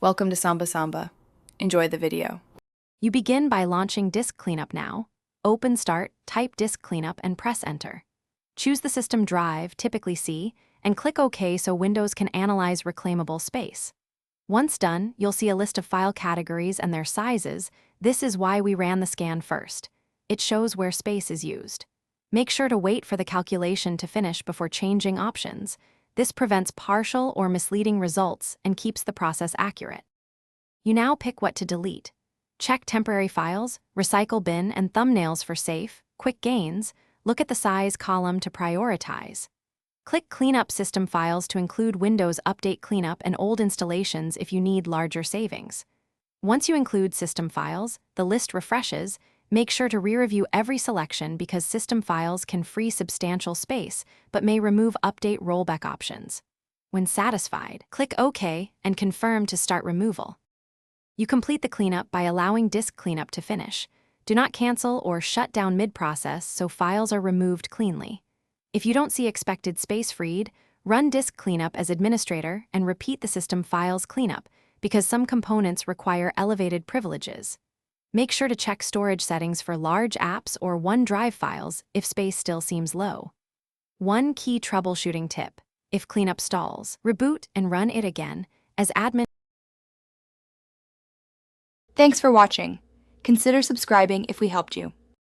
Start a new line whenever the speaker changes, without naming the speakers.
Welcome to Samba Samba. Enjoy the video.
You begin by launching Disk Cleanup now. Open Start, type Disk Cleanup and press Enter. Choose the system drive, typically C, and click OK so Windows can analyze reclaimable space. Once done, you'll see a list of file categories and their sizes. This is why we ran the scan first. It shows where space is used. Make sure to wait for the calculation to finish before changing options. This prevents partial or misleading results and keeps the process accurate. You now pick what to delete. Check temporary files, recycle bin, and thumbnails for safe, quick gains. Look at the size column to prioritize. Click Cleanup System Files to include Windows Update Cleanup and old installations if you need larger savings. Once you include system files, the list refreshes. Make sure to re-review every selection because system files can free substantial space but may remove update rollback options. When satisfied, click OK and confirm to start removal. You complete the cleanup by allowing Disk Cleanup to finish. Do not cancel or shut down mid-process so files are removed cleanly. If you don't see expected space freed, run Disk Cleanup as administrator and repeat the system files cleanup because some components require elevated privileges. Make sure to check storage settings for large apps or OneDrive files if space still seems low. One key troubleshooting tip: if cleanup stalls, reboot and run it again as admin.
Thanks for watching. Consider subscribing if we helped you.